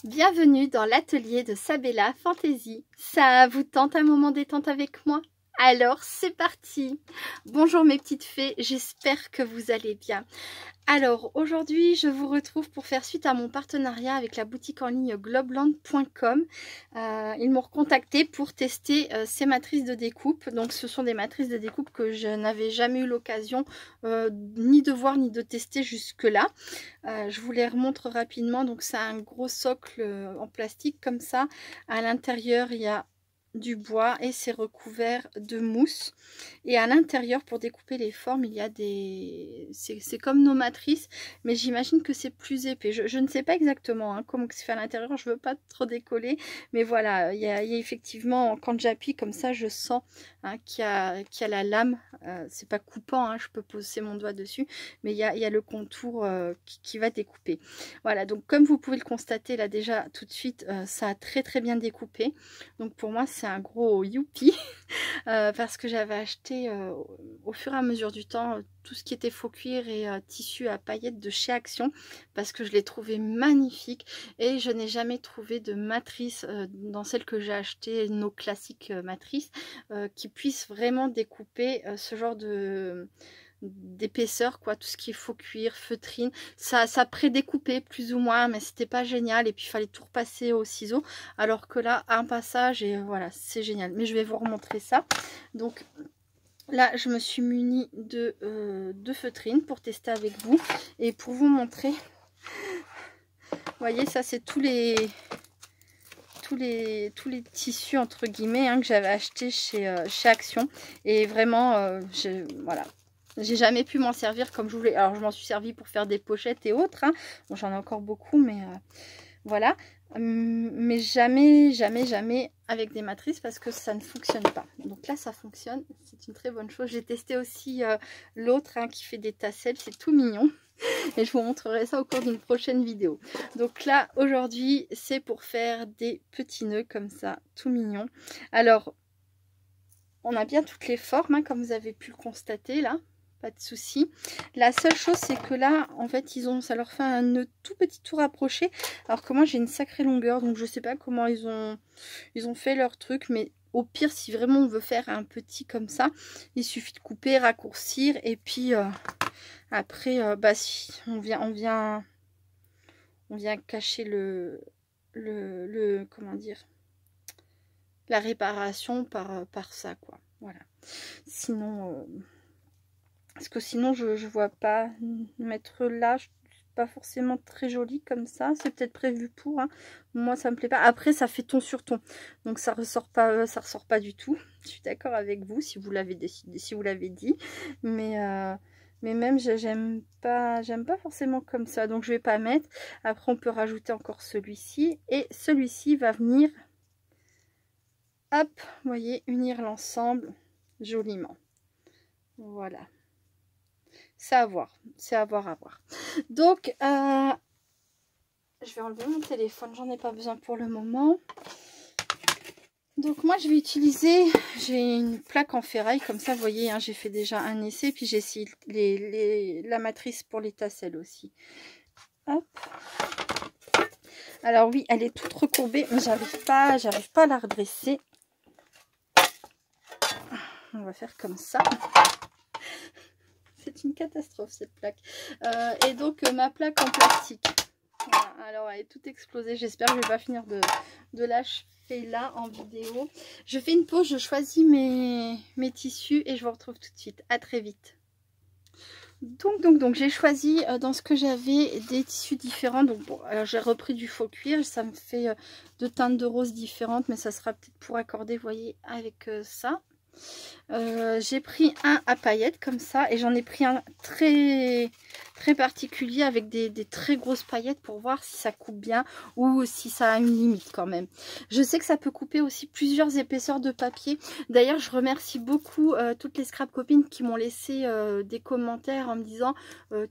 Bienvenue dans l'atelier de Sabella Fantasy. Ça vous tente un moment détente avec moi? Alors c'est parti! Bonjour mes petites fées, j'espère que vous allez bien. Alors aujourd'hui je vous retrouve pour faire suite à mon partenariat avec la boutique en ligne globland.com. Ils m'ont recontacté pour tester ces matrices de découpe. Donc ce sont des matrices de découpe que je n'avais jamais eu l'occasion ni de voir ni de tester jusque là. Je vous les remontre rapidement. Donc c'est un gros socle en plastique comme ça. À l'intérieur il y a du bois et c'est recouvert de mousse, et à l'intérieur pour découper les formes il y a des, c'est comme nos matrices mais j'imagine que c'est plus épais. Je ne sais pas exactement comment c'est fait à l'intérieur, je veux pas trop décoller, mais voilà, il y a effectivement, quand j'appuie comme ça je sens qu'il y a la lame, c'est pas coupant, je peux poser mon doigt dessus, mais il y a le contour qui va découper. Voilà, donc comme vous pouvez le constater là déjà tout de suite, ça a très bien découpé. Donc pour moi c'est un gros youpi parce que j'avais acheté au fur et à mesure du temps tout ce qui était faux cuir et tissu à paillettes de chez Action, parce que je l'ai trouvé magnifique et je n'ai jamais trouvé de matrice dans celle que j'ai acheté, nos classiques matrices, qui puissent vraiment découper ce genre d'épaisseur, quoi, tout ce qui est faux cuir, feutrine, ça prédécoupait plus ou moins, mais c'était pas génial, et puis il fallait tout repasser au ciseau, alors que là un passage et voilà, c'est génial. Mais je vais vous remontrer ça. Donc là je me suis munie de feutrine pour tester avec vous et pour vous montrer. Vous voyez, ça c'est tous les tissus entre guillemets que j'avais acheté chez Action, et vraiment voilà, j'ai jamais pu m'en servir comme je voulais. Alors je m'en suis servi pour faire des pochettes et autres, bon, j'en ai encore beaucoup, mais voilà, mais jamais avec des matrices, parce que ça ne fonctionne pas. Donc là ça fonctionne, c'est une très bonne chose. J'ai testé aussi l'autre qui fait des tasselles, c'est tout mignon. Et je vous montrerai ça au cours d'une prochaine vidéo. Donc là aujourd'hui c'est pour faire des petits nœuds comme ça, tout mignon. Alors on a bien toutes les formes comme vous avez pu le constater là, pas de souci. La seule chose c'est que là en fait ça leur fait un nœud tout petit, tout rapproché, alors que moi j'ai une sacrée longueur, donc je sais pas comment ils ont fait leur truc, mais au pire si vraiment on veut faire un petit comme ça, il suffit de couper, raccourcir, et puis après si on vient cacher le comment dire, la réparation par ça, quoi. Voilà, sinon parce que sinon je vois pas mettre là, pas forcément très joli comme ça. C'est peut-être prévu pour moi ça me plaît pas. Après ça fait ton sur ton, donc ça ressort pas du tout. Je suis d'accord avec vous si vous l'avez décidé, si vous l'avez dit, mais même j'aime pas forcément comme ça, donc je vais pas mettre. Après on peut rajouter encore celui-ci, et celui-ci va venir, hop, vous voyez, unir l'ensemble joliment. Voilà, c'est à voir, à voir. Donc je vais enlever mon téléphone, j'en ai pas besoin pour le moment. Donc moi je vais utiliser, j'ai une plaque en ferraille comme ça, vous voyez, j'ai fait déjà un essai, puis j'ai essayé la matrice pour les tasselles aussi. Hop. Alors oui, elle est toute recourbée, mais j'arrive pas à la redresser. On va faire comme ça. C'est une catastrophe cette plaque. Et donc ma plaque en plastique. Voilà, alors elle est toute explosée, j'espère que je vais pas finir de l'achever là en vidéo. Je fais une pause, je choisis mes tissus et je vous retrouve tout de suite. À très vite. Donc j'ai choisi dans ce que j'avais des tissus différents. Donc bon, alors j'ai repris du faux cuir, ça me fait deux teintes de rose différentes, mais ça sera peut-être pour accorder, vous voyez, avec ça. J'ai pris un à paillettes comme ça, et j'en ai pris un très particulier avec des très grosses paillettes pour voir si ça coupe bien ou si ça a une limite quand même. Je sais que ça peut couper aussi plusieurs épaisseurs de papier. D'ailleurs je remercie beaucoup toutes les scrap copines qui m'ont laissé des commentaires en me disant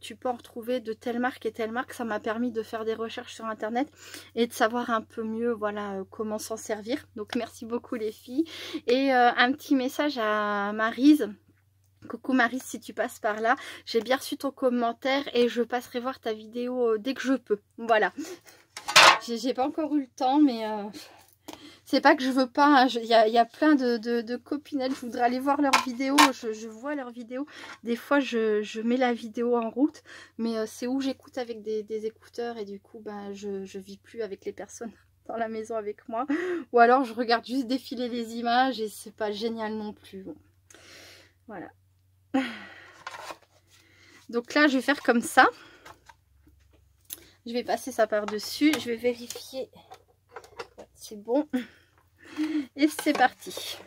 tu peux en retrouver de telle marque et telle marque. Ça m'a permis de faire des recherches sur internet et de savoir un peu mieux, voilà, comment s'en servir. Donc merci beaucoup les filles. Et un petit message à Maryse. Coucou Maryse, si tu passes par là, j'ai bien reçu ton commentaire et je passerai voir ta vidéo dès que je peux. Voilà. J'ai pas encore eu le temps, mais c'est pas que je veux pas. Hein. Il y a plein de copinettes. Je voudrais aller voir leurs vidéos. Je vois leurs vidéos. Des fois, je mets la vidéo en route, mais c'est où j'écoute avec des écouteurs et du coup, ben, je vis plus avec les personnes dans la maison avec moi. Ou alors, je regarde juste défiler les images et c'est pas génial non plus. Bon. Voilà. Donc là, je vais faire comme ça. Je vais passer ça par-dessus. Je vais vérifier. C'est bon. Et c'est parti.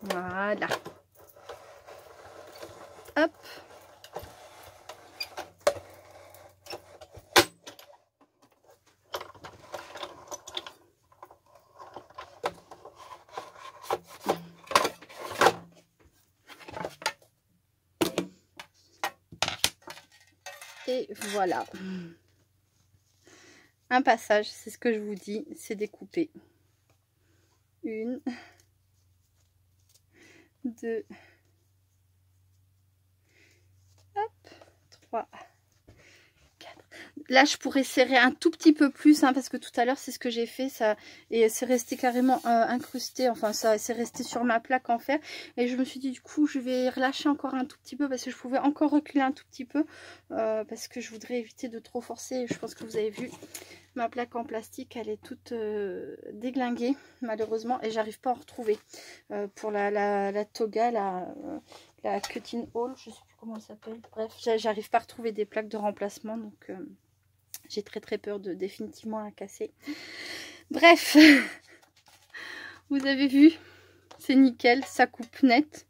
Voilà. Hop. Et voilà. Un passage, c'est ce que je vous dis, c'est découpé. 1, 2, hop, 3, 4. Là, je pourrais serrer un tout petit peu plus, hein, parce que tout à l'heure, c'est ce que j'ai fait, ça, et c'est resté carrément incrusté, enfin, ça c'est resté sur ma plaque en fer. Et je me suis dit, du coup, je vais relâcher encore un tout petit peu, parce que je pouvais encore reculer un tout petit peu, parce que je voudrais éviter de trop forcer. Je pense que vous avez vu, ma plaque en plastique, elle est toute déglinguée, malheureusement, et j'arrive pas à en retrouver. Pour la toga, la cutting hole, je sais plus comment elle s'appelle. Bref, j'arrive pas à retrouver des plaques de remplacement, donc j'ai très peur de définitivement la casser. Bref, vous avez vu, c'est nickel, ça coupe net.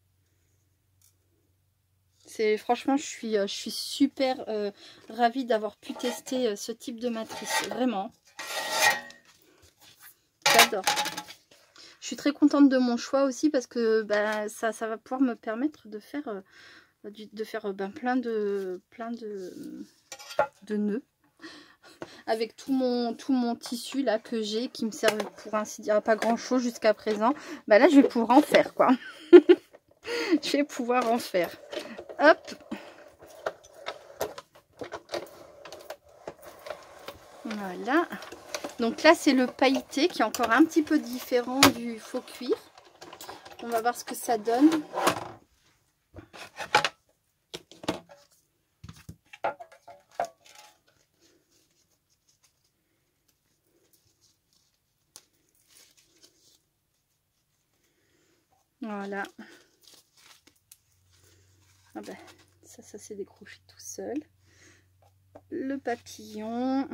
Franchement, je suis super ravie d'avoir pu tester ce type de matrice, vraiment. J'adore. Je suis très contente de mon choix aussi parce que bah, ça va pouvoir me permettre de faire plein de nœuds avec tout mon tissu là que j'ai qui me sert pour ainsi dire à pas grand chose jusqu'à présent. Bah là je vais pouvoir en faire quoi. Je vais pouvoir en faire. Hop. Voilà. Donc là c'est le pailleté qui est encore un petit peu différent du faux cuir. On va voir ce que ça donne. Voilà. Ah ben, ça s'est décroché tout seul. Le papillon.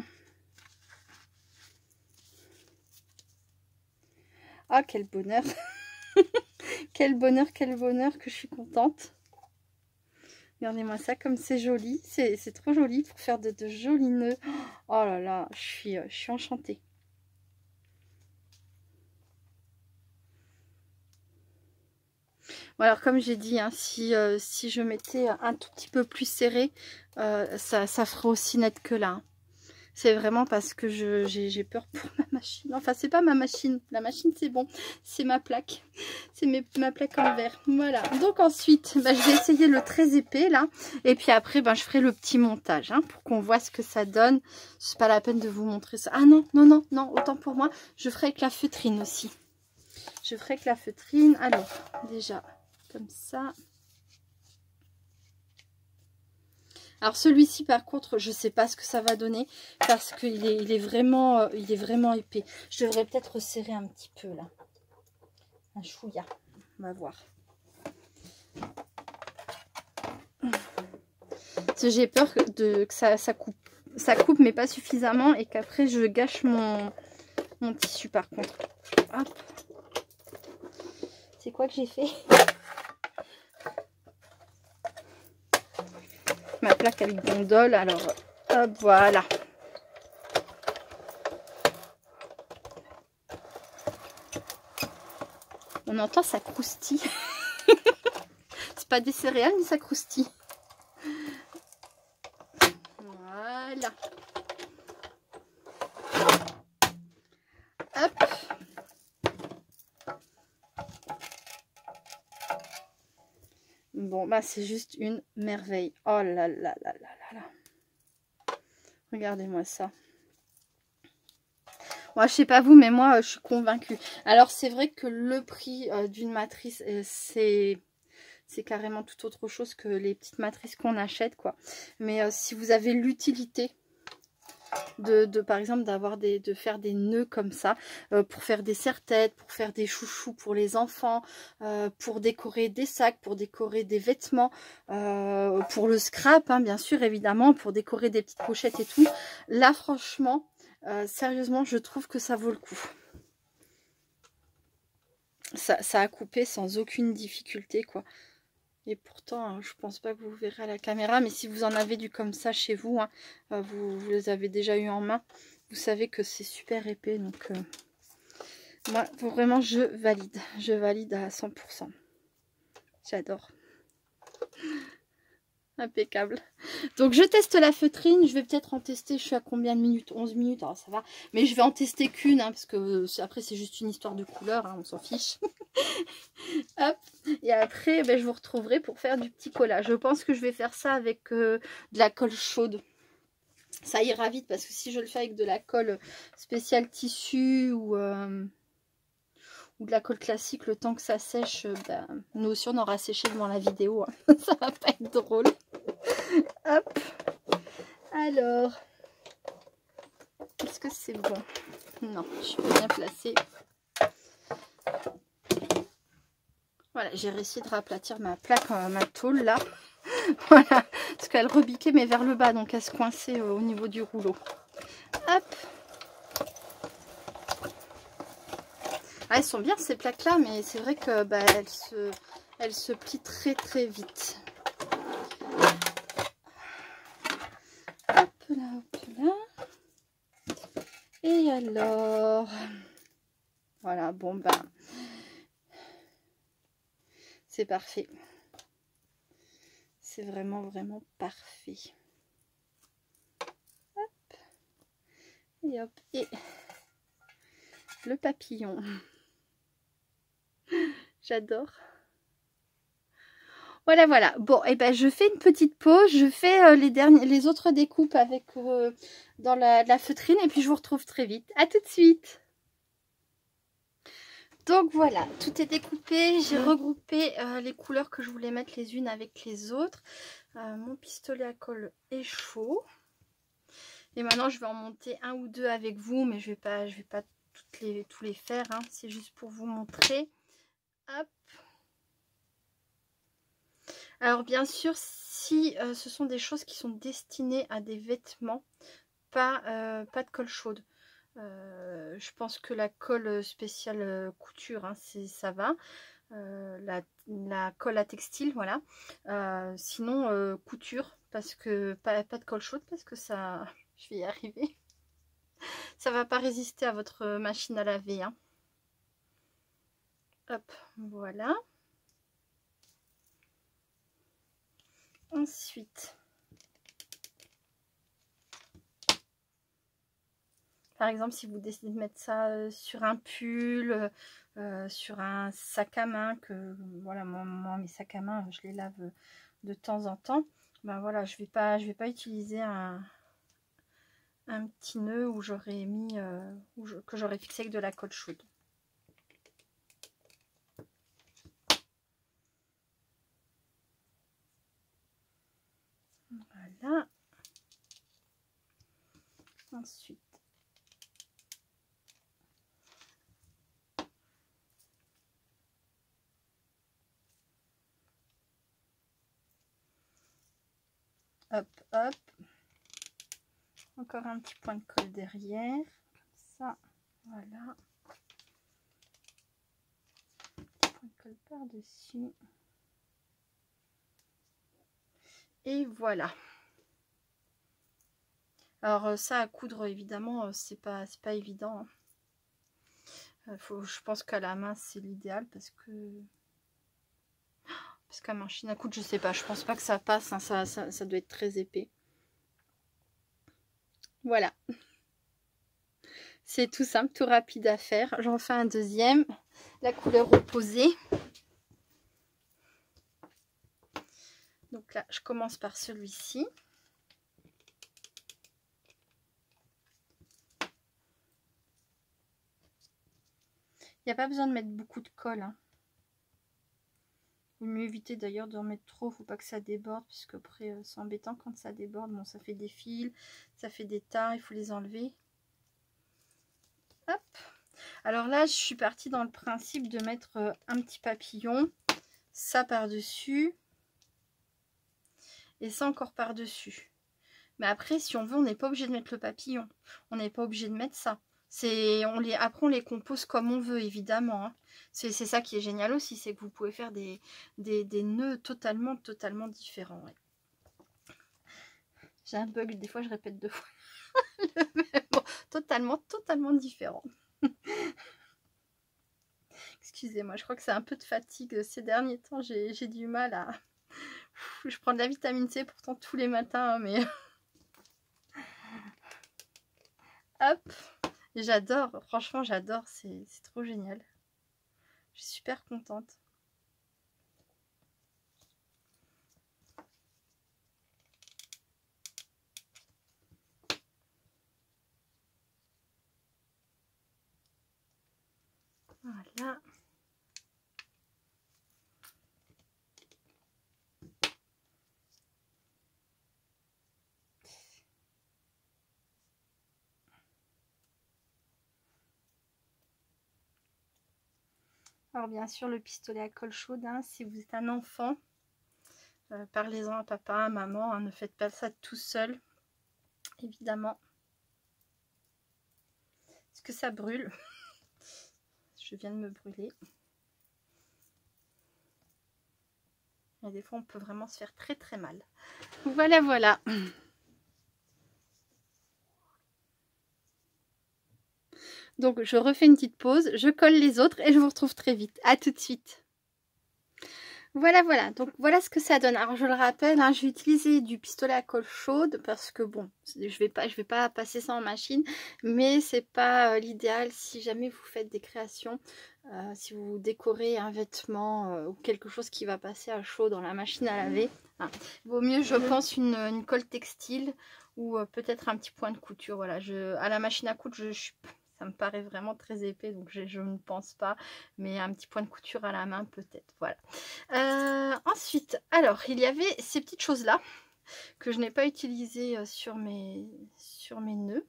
Ah, quel bonheur. Quel bonheur que je suis contente. Regardez-moi ça, comme c'est joli. C'est trop joli pour faire de jolis nœuds. Oh là là, je suis enchantée. Bon, alors comme j'ai dit, hein, si je mettais un tout petit peu plus serré, ça ferait aussi net que là. Hein. C'est vraiment parce que j'ai peur pour ma machine. Enfin, c'est pas ma machine. La machine, c'est bon. C'est ma plaque. C'est ma plaque en verre. Voilà. Donc ensuite, bah, je vais essayer le très épais, là. Et puis après, bah, je ferai le petit montage, hein, pour qu'on voit ce que ça donne. C'est pas la peine de vous montrer ça. Ah non, non, non, non. Autant pour moi. Je ferai avec la feutrine aussi. Je ferai avec la feutrine. Alors, déjà, comme ça. Alors celui-ci par contre, je sais pas ce que ça va donner parce qu'il est, il est vraiment épais. Je devrais peut-être resserrer un petit peu là. Un chouïa. On va voir. Parce que j'ai peur que ça coupe. Ça coupe mais pas suffisamment et qu'après je gâche mon tissu par contre. Hop. C'est quoi que j'ai fait? Ma plaque elle gondole, alors hop, voilà. On entend ça croustille. C'est pas des céréales mais ça croustille. Voilà. Hop. Bon, bah c'est juste une merveille. Oh là là là là là là. Regardez-moi ça. Moi, je sais pas vous, mais moi, je suis convaincue. Alors, c'est vrai que le prix d'une matrice, c'est carrément tout autre chose que les petites matrices qu'on achète, quoi. Mais si vous avez l'utilité par exemple, de faire des nœuds comme ça, pour faire des serre-têtes, pour faire des chouchous pour les enfants, pour décorer des sacs, pour décorer des vêtements, pour le scrap, hein, bien sûr, évidemment, pour décorer des petites pochettes et tout. Là, franchement, sérieusement, je trouve que ça vaut le coup. Ça a coupé sans aucune difficulté, quoi. Et pourtant, je pense pas que vous verrez à la caméra, mais si vous en avez du comme ça chez vous, hein, vous les avez déjà eu en main, vous savez que c'est super épais. Donc, moi, vraiment, je valide à 100%. J'adore. Impeccable. Donc, je teste la feutrine. Je vais peut-être en tester, je suis à combien de minutes? 11 minutes, alors ça va. Mais je vais en tester qu'une, hein, parce que après, c'est juste une histoire de couleur, hein, on s'en fiche. Hop. Et après, ben, je vous retrouverai pour faire du petit collage. Je pense que je vais faire ça avec de la colle chaude. Ça ira vite, parce que si je le fais avec de la colle spéciale tissu ou de la colle classique, le temps que ça sèche, ben, nous aussi on aura séché devant la vidéo. Hein. Ça va pas être drôle. Hop. Alors, est-ce que c'est bon? Non, je suis bien placée. Voilà, j'ai réussi de raplatir ma plaque, ma tôle là. Voilà, parce qu'elle rebiquait mais vers le bas, donc elle se coinçait au niveau du rouleau. Hop. Ah, elles sont bien ces plaques là, mais c'est vrai que bah, elles se plient très très vite. Hop là, hop là. Et alors, voilà, bon bah, c'est parfait. C'est vraiment vraiment parfait. Hop. Et hop. Et le papillon. J'adore. Voilà, voilà. Bon, et ben je fais une petite pause. Je fais les autres découpes avec dans la feutrine. Et puis je vous retrouve très vite. À tout de suite. Donc voilà, tout est découpé. J'ai regroupé les couleurs que je voulais mettre les unes avec les autres. Mon pistolet à colle est chaud. Et maintenant, je vais en monter un ou deux avec vous. Mais je vais pas tous les faire. Hein. C'est juste pour vous montrer. Hop. Alors bien sûr, si ce sont des choses qui sont destinées à des vêtements, pas de colle chaude. Je pense que la colle spéciale couture, hein, ça va. La colle à textile, voilà. Sinon, couture, parce que pas de colle chaude, parce que ça, je vais y arriver. Ça va pas résister à votre machine à laver. Hein. Hop, voilà. Ensuite, par exemple, si vous décidez de mettre ça sur un pull, sur un sac à main, que voilà, moi mes sacs à main, je les lave de temps en temps. Ben voilà, je vais pas utiliser un petit nœud où j'aurais mis, que j'aurais fixé avec de la colle chaude. Voilà. Ensuite, hop, hop. Encore un petit point de colle derrière, comme ça, voilà. Petit point de colle par-dessus. Et voilà. Alors ça à coudre, évidemment, c'est pas évident. Hein. Je pense qu'à la main, c'est l'idéal parce qu'à machine à coudre, je sais pas, je pense pas que ça passe, hein, ça doit être très épais. Voilà. C'est tout simple, tout rapide à faire. J'en fais un deuxième, la couleur opposée. Donc là, je commence par celui-ci. Il n'y a pas besoin de mettre beaucoup de colle, hein. Il vaut mieux éviter d'ailleurs d'en mettre trop, faut pas que ça déborde, puisque après c'est embêtant quand ça déborde. Bon, ça fait des fils, ça fait des tas, il faut les enlever. Hop. Alors là, je suis partie dans le principe de mettre un petit papillon, ça par-dessus, et ça encore par-dessus. Mais après, si on veut, on n'est pas obligé de mettre le papillon. On n'est pas obligé de mettre ça. Après, on les compose comme on veut, évidemment, hein. C'est ça qui est génial aussi, c'est que vous pouvez faire des nœuds totalement différents. Ouais. J'ai un bug, des fois je répète 2 fois. Bon, totalement différent. Excusez-moi, je crois que c'est un peu de fatigue ces derniers temps. J'ai du mal à... Je prends de la vitamine C pourtant tous les matins, mais... Hop. J'adore, franchement j'adore, c'est trop génial. Je suis super contente. Voilà. Alors bien sûr le pistolet à colle chaude, hein, si vous êtes un enfant, parlez-en à papa, à maman, hein, ne faites pas ça tout seul, évidemment. Est-ce que ça brûle? Je viens de me brûler. Et des fois on peut vraiment se faire très mal. Voilà. Donc je refais une petite pause, je colle les autres et je vous retrouve très vite. À tout de suite. Voilà, donc voilà ce que ça donne. Alors je le rappelle, hein, je vais utiliser du pistolet à colle chaude parce que bon, je vais pas passer ça en machine, mais c'est pas l'idéal si jamais vous faites des créations, si vous décorez un vêtement ou quelque chose qui va passer à chaud dans la machine à laver. Hein. Vaut mieux, je pense, une colle textile ou peut-être un petit point de couture. Voilà, à la machine à coudre, ça me paraît vraiment très épais, donc je ne pense pas, mais un petit point de couture à la main peut-être. Voilà. Ensuite, alors il y avait ces petites choses là que je n'ai pas utilisées sur mes nœuds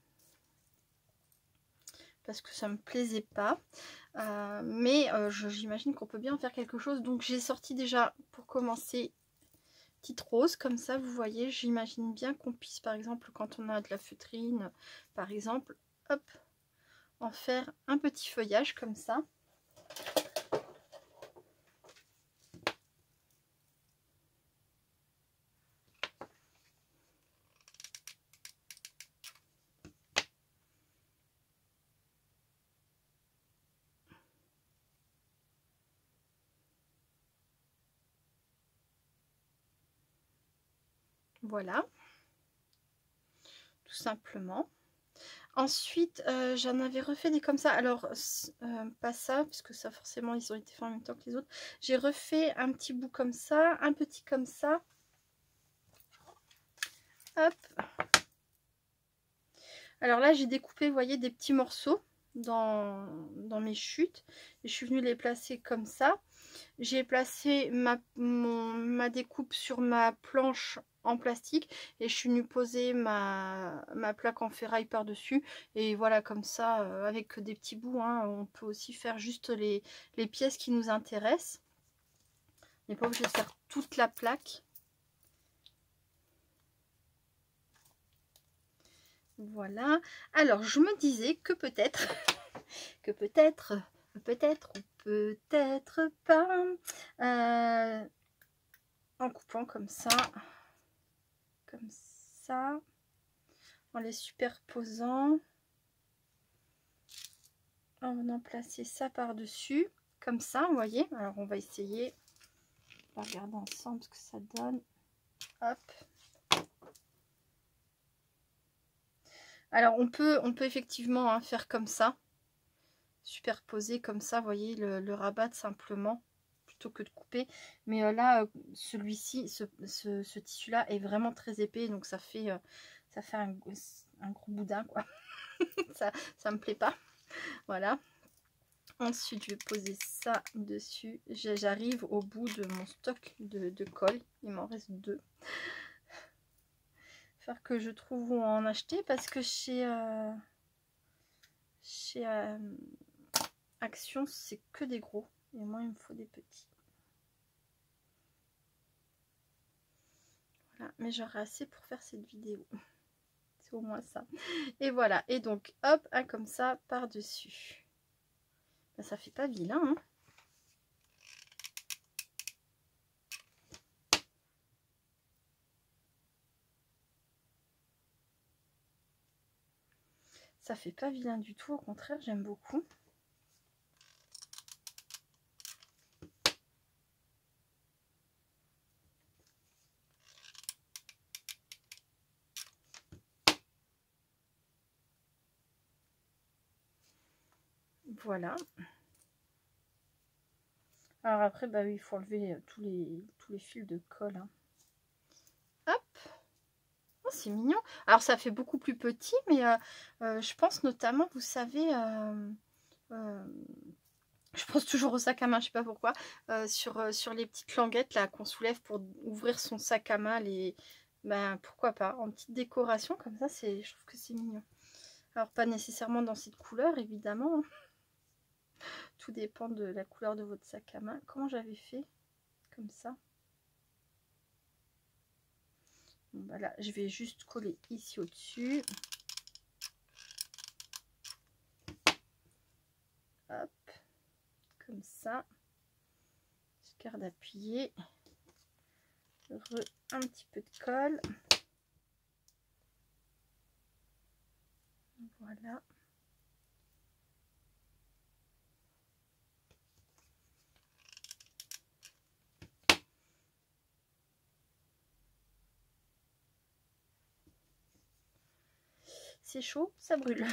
parce que ça me plaisait pas, mais j'imagine qu'on peut bien en faire quelque chose. Donc j'ai sorti déjà pour commencer petite rose comme ça, vous voyez. J'imagine bien qu'on puisse, par exemple, quand on a de la feutrine, par exemple, hop, en faire un petit feuillage comme ça. Voilà, tout simplement. Ensuite, j'en avais refait des comme ça. Alors, pas ça, parce que ça, forcément, ils ont été faits en même temps que les autres. J'ai refait un petit bout comme ça, un petit comme ça. Hop. Alors là, j'ai découpé, vous voyez, des petits morceaux dans mes chutes. Et je suis venue les placer comme ça. J'ai placé ma découpe sur ma planche en plastique et je suis venue poser ma plaque en ferraille par dessus, et voilà, comme ça, avec des petits bouts, hein, on peut aussi faire juste les pièces qui nous intéressent. On n'est pas obligé de faire toute la plaque. Voilà. Alors je me disais que peut-être ou peut-être pas, en coupant comme ça, en les superposant, en venant placer ça par dessus comme ça, vous voyez. Alors on va essayer, on va regarder ensemble ce que ça donne. Hop. Alors on peut effectivement, hein, faire comme ça, superposer comme ça, vous voyez, le rabattre simplement. plutôt que de couper. Mais là, celui-ci, ce tissu-là est vraiment très épais, donc ça fait un gros boudin, quoi. ça me plaît pas. Voilà. Ensuite, je vais poser ça dessus. J'arrive au bout de mon stock de colle. Il m'en reste 2. Faire que je trouve où en acheter parce que chez Action, c'est que des gros. Et moi, il me faut des petits. Voilà. Mais j'aurai assez pour faire cette vidéo. C'est au moins ça. Et voilà. Et donc, hop, un comme ça par-dessus. Ben, ça fait pas vilain, hein. Ça fait pas vilain du tout, au contraire, j'aime beaucoup. Voilà. Alors après, bah oui, il faut enlever tous les fils de colle, hein. Hop. Oh, c'est mignon. Alors ça fait beaucoup plus petit, mais je pense notamment, vous savez, je pense toujours au sac à main, je sais pas pourquoi, sur les petites languettes là qu'on soulève pour ouvrir son sac à main, ben, pourquoi pas, en petite décoration comme ça, je trouve que c'est mignon. Alors pas nécessairement dans cette couleur, évidemment, hein. Tout dépend de la couleur de votre sac à main. Comment j'avais fait? Comme ça. Bon, bah là, je vais juste coller ici au-dessus. Hop. Comme ça. Je garde appuyé. Un petit peu de colle. Voilà. C'est chaud, ça brûle.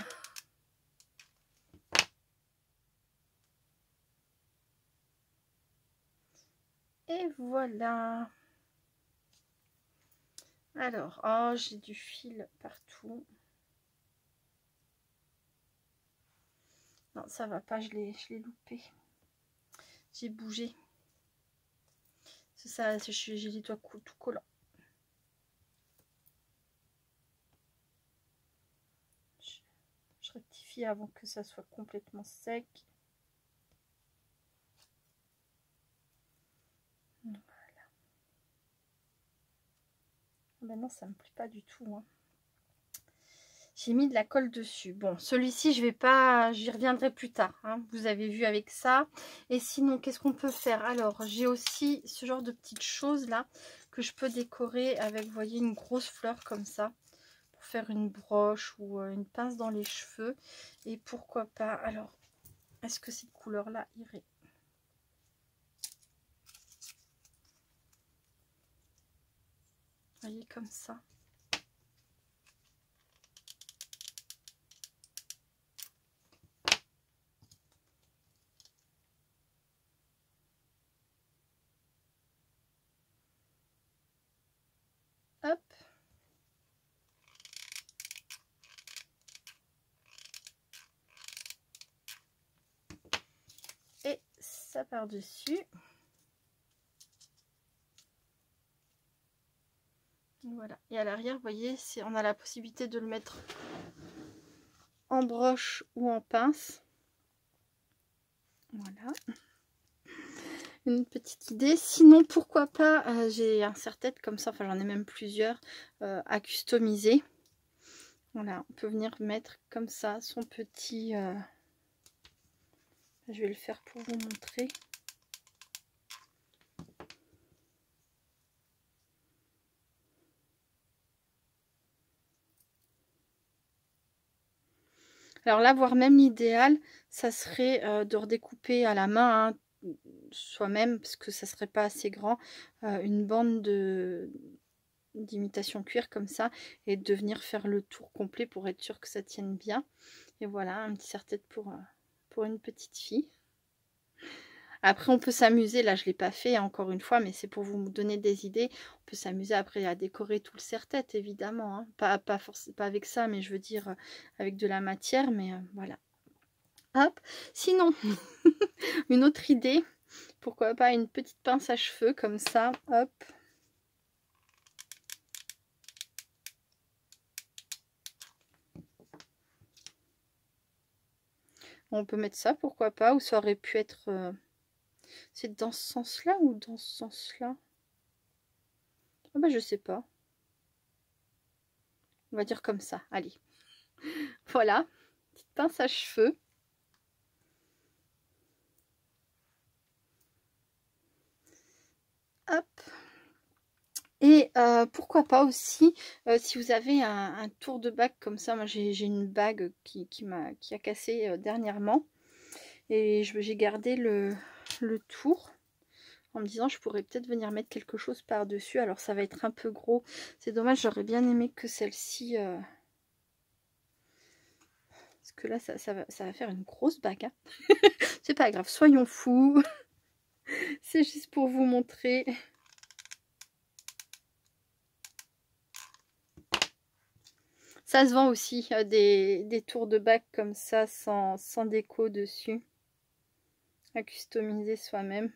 Et voilà. Alors, oh, j'ai du fil partout. Non, ça va pas, je l'ai loupé. J'ai bougé. C'est ça, j'ai les doigts tout collants. Je rectifie avant que ça soit complètement sec. Voilà. Maintenant, ça me plaît pas du tout, hein. J'ai mis de la colle dessus. Bon, celui-ci, j'y reviendrai plus tard, hein. Vous avez vu avec ça. Et sinon, qu'est-ce qu'on peut faire? Alors, j'ai aussi ce genre de petites choses là que je peux décorer avec, vous voyez, une grosse fleur comme ça. Pour faire une broche ou une pince dans les cheveux. Et pourquoi pas, alors, est-ce que cette couleur-là irait? Vous voyez, comme ça. Hop. Et ça par-dessus. Voilà. Et à l'arrière, vous voyez, on a la possibilité de le mettre en broche ou en pince. Voilà. Une petite idée. Sinon, pourquoi pas, j'ai un serre-tête comme ça, enfin j'en ai même plusieurs à customiser. Voilà, on peut venir mettre comme ça son petit... je vais le faire pour vous montrer. Alors là, voire même l'idéal, ça serait de redécouper à la main, hein, soi-même, parce que ça serait pas assez grand, une bande d'imitation cuir comme ça, et de venir faire le tour complet pour être sûr que ça tienne bien. Et voilà, un petit serre-tête pour une petite fille. Après, on peut s'amuser. Là, je ne l'ai pas fait encore une fois, mais c'est pour vous donner des idées. On peut s'amuser après à décorer tout le serre-tête, évidemment. Hein. Pas avec ça, mais je veux dire avec de la matière. Mais voilà. Hop. Sinon, une autre idée. Pourquoi pas une petite pince à cheveux comme ça. Hop. On peut mettre ça, pourquoi pas. Ou ça aurait pu être... C'est dans ce sens-là ou dans ce sens-là? Ah bah je sais pas. On va dire comme ça. Allez. Voilà. Petite pince à cheveux. Hop. Et pourquoi pas aussi, si vous avez un tour de bague comme ça. Moi j'ai une bague qui a cassé dernièrement. Et j'ai gardé le tour. En me disant je pourrais peut-être venir mettre quelque chose par-dessus. Alors ça va être un peu gros. C'est dommage, j'aurais bien aimé que celle-ci... Parce que là ça va faire une grosse bague. Hein. C'est pas grave, soyons fous. C'est juste pour vous montrer. Ça se vend aussi, des tours de bague comme ça, sans déco dessus. À customiser soi-même.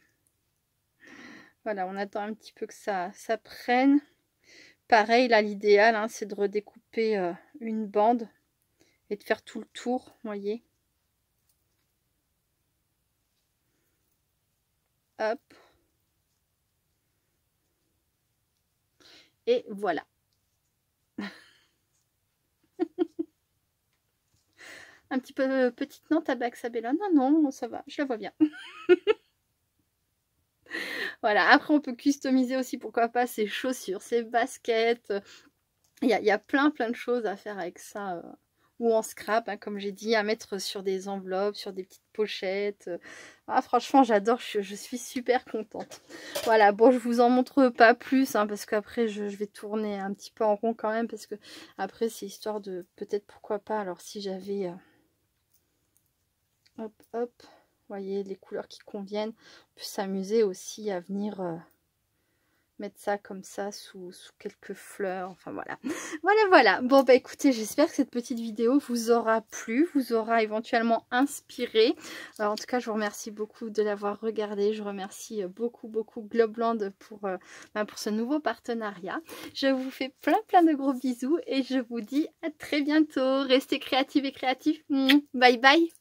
Voilà, on attend un petit peu que ça prenne. Pareil, là, l'idéal, hein, c'est de redécouper une bande et de faire tout le tour, vous voyez. Hop. Et voilà. Un petit peu petite note à bague Sabella. Non, non, ça va, je la vois bien. Voilà, après on peut customiser aussi, pourquoi pas, ses chaussures, ses baskets. Il y a plein de choses à faire avec ça. Ou en scrap, hein, comme j'ai dit, à mettre sur des enveloppes, sur des petites pochettes. Ah, franchement, j'adore, je suis super contente. Voilà, bon, je vous en montre pas plus, hein, parce qu'après, je vais tourner un petit peu en rond quand même, parce que après, c'est histoire de, peut-être, pourquoi pas, alors si j'avais... hop, hop, vous voyez, les couleurs qui conviennent. On peut s'amuser aussi à venir... mettre ça comme ça sous quelques fleurs, enfin voilà. Voilà. Bon bah écoutez, j'espère que cette petite vidéo vous aura plu, vous aura éventuellement inspiré. Alors, en tout cas, je vous remercie beaucoup de l'avoir regardé. Je remercie beaucoup Globland pour ce nouveau partenariat. Je vous fais plein de gros bisous et je vous dis à très bientôt. Restez créatifs et créatifs. Bye bye.